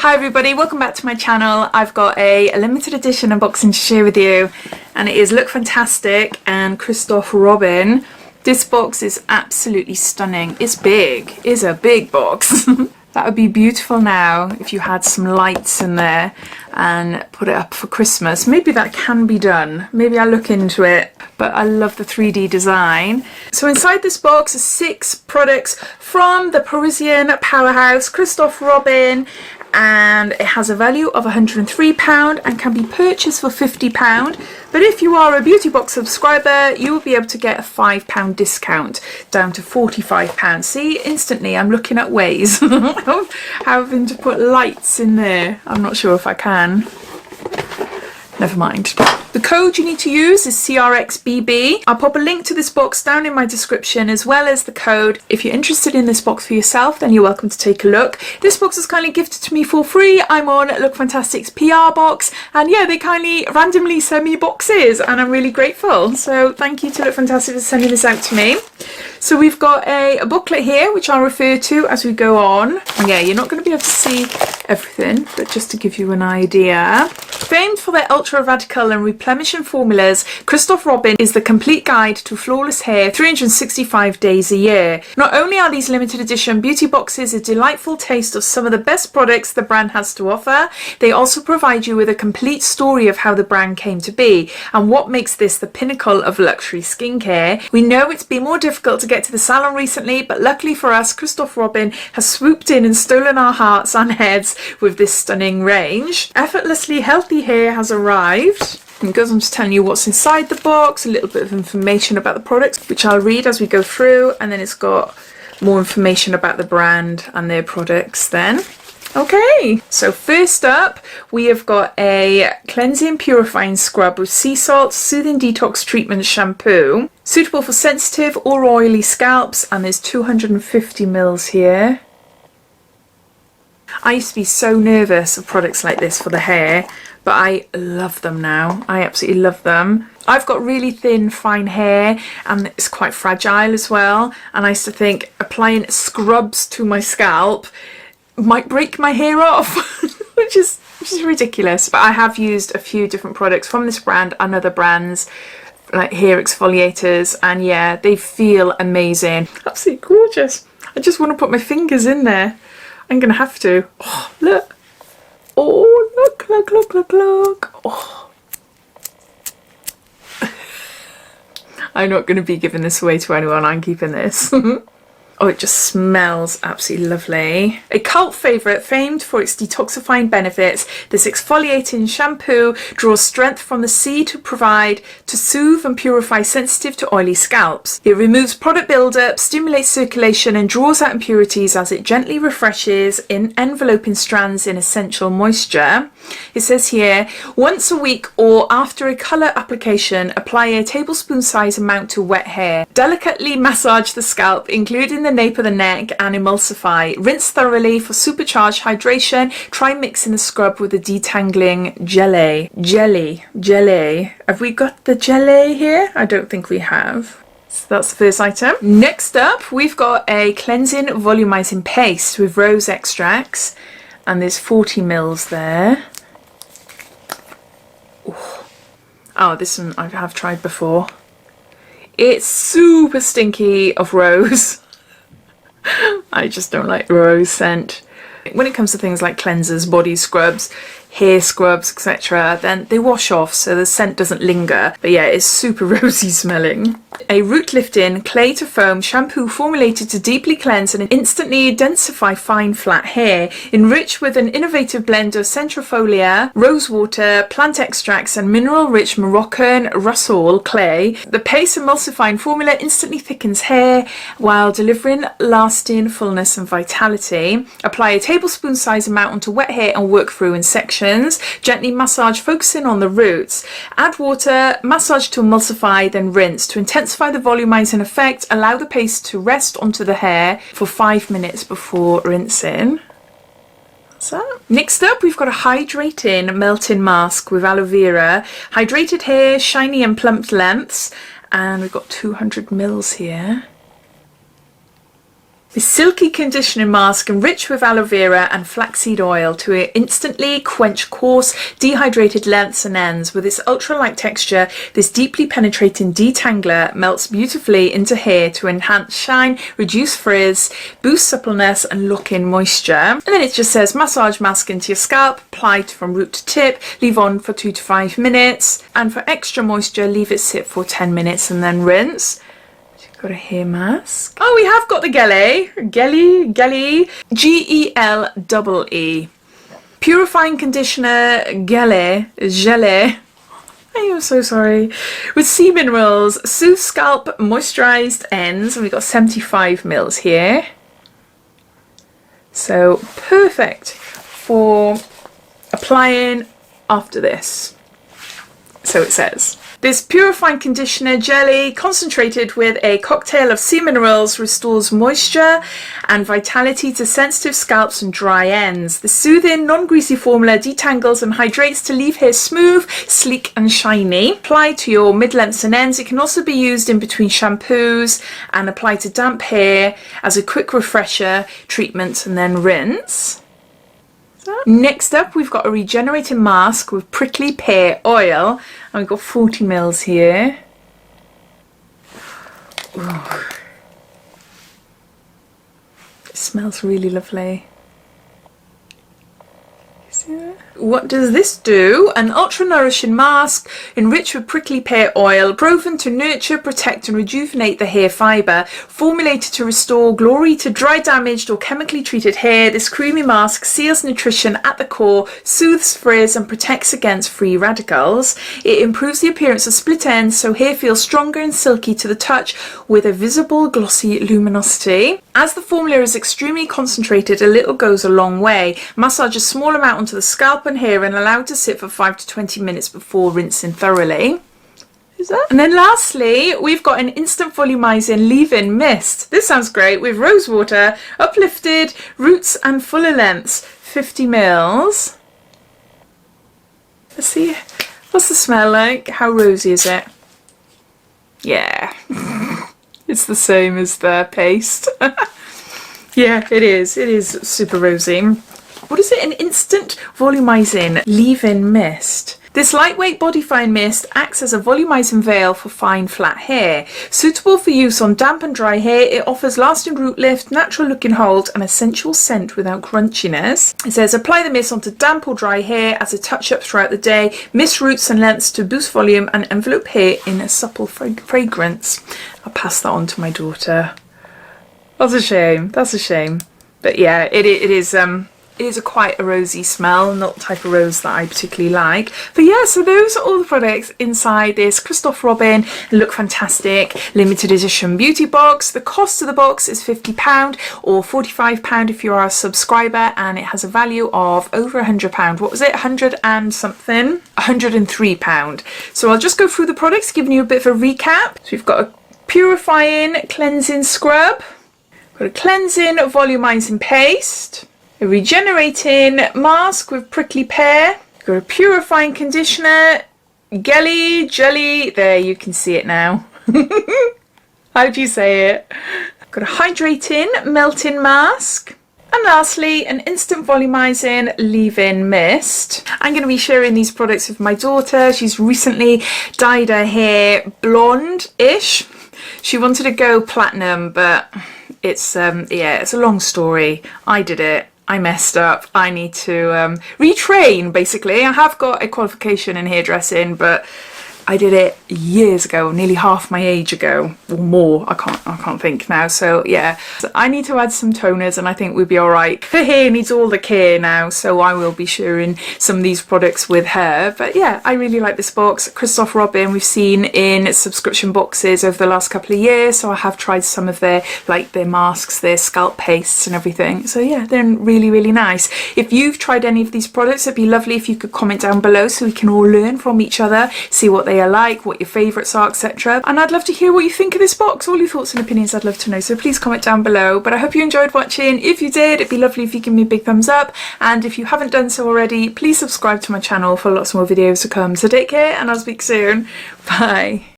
Hi everybody, welcome back to my channel. I've got a limited edition unboxing to share with you, and it is Lookfantastic and Christophe Robin. This box is absolutely stunning. It's big. It's a big box. That would be beautiful now if you had some lights in there and put it up for Christmas. Maybe that can be done. Maybe I'll look into it. But I love the 3D design. So inside this box is 6 products from the Parisian powerhouse Christophe Robin, and it has a value of £103 and can be purchased for £50. But if you are a Beauty Box subscriber, you will be able to get a £5 discount down to £45. See, instantly I'm looking at ways of having to put lights in there. I'm not sure if I can. Never mind. The code you need to use is CRXBB. I'll pop a link to this box down in my description, as well as the code. If you're interested in this box for yourself, then you're welcome to take a look. This box is kindly gifted to me for free. I'm on Lookfantastic's PR box, and yeah, they kindly randomly send me boxes, and I'm really grateful. So thank you to Lookfantastic for sending this out to me. So we've got a booklet here, which I'll refer to as we go on. And yeah, you're not going to be able to see everything, but just to give you an idea. Famed for their ultra radical and replenishing formulas, Christophe Robin is the complete guide to flawless hair 365 days a year. Not only are these limited edition beauty boxes a delightful taste of some of the best products the brand has to offer, they also provide you with a complete story of how the brand came to be and what makes this the pinnacle of luxury skincare. We know it's been more difficult to get to the salon recently, but luckily for us, Christophe Robin has swooped in and stolen our hearts and heads with this stunning range. Effortlessly healthy hair has arrived. And because I'm just telling you what's inside the box, a little bit of information about the products, which I'll read as we go through, and then it's got more information about the brand and their products then. Okay, so first up we have got a cleansing purifying scrub with sea salt soothing detox treatment shampoo, suitable for sensitive or oily scalps, and there's 250 mils here. I used to be so nervous of products like this for the hair, but I love them now. I absolutely love them. I've got really thin, fine hair, and it's quite fragile as well, and I used to think applying scrubs to my scalp might break my hair off, which is ridiculous. But I have used a few different products from this brand and other brands, like hair exfoliators, and yeah, they feel amazing. Absolutely gorgeous. I just want to put my fingers in there. I'm gonna have to. Oh, look. Oh, look, look, look, look, look. Oh. I'm not gonna be giving this away to anyone. I'm keeping this. Oh, it just smells absolutely lovely. A cult favourite, famed for its detoxifying benefits, this exfoliating shampoo draws strength from the sea to soothe and purify sensitive to oily scalps. It removes product buildup, stimulates circulation, and draws out impurities as it gently refreshes in enveloping strands in essential moisture. It says here, once a week or after a colour application, apply a tablespoon size amount to wet hair. Delicately massage the scalp, including the nape of the neck, and emulsify. Rinse thoroughly for supercharged hydration. Try mixing the scrub with the Detangling Gelée. Gelée. Have we got the Gelée here? I don't think we have. So that's the first item. Next up, we've got a cleansing volumizing paste with rose extracts, and there's 40 mils there. Ooh. Oh, this one I have tried before. It's super stinky of rose. I just don't like the rose scent. When it comes to things like cleansers, body scrubs, hair scrubs, etc., then they wash off so the scent doesn't linger. But yeah, it's super rosy smelling. A root lifting clay to foam shampoo formulated to deeply cleanse and instantly densify fine flat hair, enriched with an innovative blend of centrifolia, rose water, plant extracts, and mineral rich Moroccan Russell clay. The paste emulsifying formula instantly thickens hair while delivering lasting fullness and vitality. Apply a tablespoon size amount onto wet hair and work through in sections. Gently massage, focusing on the roots. Add water, massage to emulsify, then rinse. To intensify the volumizing effect, allow the paste to rest onto the hair for 5 minutes before rinsing. That's that. Next up, we've got a hydrating melting mask with aloe vera. Hydrated hair, shiny and plump lengths, and we've got 200 mils here. The silky conditioning mask enriched with aloe vera and flaxseed oil to instantly quench coarse, dehydrated lengths and ends. With its ultra-light texture, this deeply penetrating detangler melts beautifully into hair to enhance shine, reduce frizz, boost suppleness and lock in moisture. And then it just says massage mask into your scalp, apply from root to tip, leave on for 2 to 5 minutes, and for extra moisture leave it sit for 10 minutes and then rinse. Got a hair mask. Oh, we have got the Gelée, G-E-L-E-E. Purifying Conditioner, Gelée. I am so sorry. With sea minerals, soothe scalp, moisturised ends. And we've got 75 mils here. So perfect for applying after this. So it says. This purifying conditioner jelly, concentrated with a cocktail of sea minerals, restores moisture and vitality to sensitive scalps and dry ends. The soothing, non-greasy formula detangles and hydrates to leave hair smooth, sleek and shiny. Apply to your mid-lengths and ends. It can also be used in between shampoos and apply to damp hair as a quick refresher treatment and then rinse. Next up, we've got a regenerating mask with prickly pear oil, and we've got 40 mils here. Ooh. It smells really lovely. See that? What does this do? An ultra nourishing mask enriched with prickly pear oil, proven to nurture, protect and rejuvenate the hair fibre. Formulated to restore glory to dry, damaged or chemically treated hair, this creamy mask seals nutrition at the core, soothes frizz and protects against free radicals. It improves the appearance of split ends so hair feels stronger and silky to the touch with a visible glossy luminosity. As the formula is extremely concentrated, a little goes a long way. Massage a small amount onto the scalp and hair and allow it to sit for 5 to 20 minutes before rinsing thoroughly. And then lastly, we've got an instant volumizing leave-in mist. This sounds great, with rose water, uplifted roots and fuller lengths, 50 mils. Let's see, what's the smell like? How rosy is it? Yeah, it's the same as the paste. Yeah, it is super rosy. What is it? An instant volumizing leave-in mist. This lightweight body fine mist acts as a volumizing veil for fine flat hair. Suitable for use on damp and dry hair, it offers lasting root lift, natural looking hold and a sensual scent without crunchiness. It says apply the mist onto damp or dry hair as a touch up throughout the day. Mist roots and lengths to boost volume and envelope hair in a supple fragrance. I'll pass that on to my daughter. That's a shame. That's a shame. But yeah, it is quite a rosy smell, not the type of rose that I particularly like. But yeah, so those are all the products inside this Christophe Robin Lookfantastic limited edition beauty box. The cost of the box is £50 or £45 if you are a subscriber, and it has a value of over £100. What was it? 100 and something? £103. So I'll just go through the products, giving you a bit of a recap. So we've got a purifying cleansing scrub, got a cleansing volumizing paste, a regenerating mask with prickly pear, got a purifying conditioner, jelly, there you can see it now. How do you say it? Got a hydrating melting mask, and lastly an instant volumizing leave-in mist. I'm going to be sharing these products with my daughter. She's recently dyed her hair blonde-ish. She wanted to go platinum, but it's it's a long story. I did it. I messed up. I need to retrain, basically. I have got a qualification in hairdressing, but I did it years ago, nearly half my age ago, or more. I can't think now. So yeah, so I need to add some toners, and I think we'll be all right. Her hair needs all the care now, so I will be sharing some of these products with her. But yeah, I really like this box. Christophe Robin, we've seen in subscription boxes over the last couple of years, so I have tried some of their masks, their scalp pastes and everything. So yeah, they're really, really nice. If you've tried any of these products, it'd be lovely if you could comment down below so we can all learn from each other, see what they are like, what your favourites are, etc. And I'd love to hear what you think of this box. All your thoughts and opinions I'd love to know, so please comment down below. But I hope you enjoyed watching. If you did, it'd be lovely if you give me a big thumbs up, and if you haven't done so already, please subscribe to my channel for lots more videos to come. So take care, and I'll speak soon. Bye.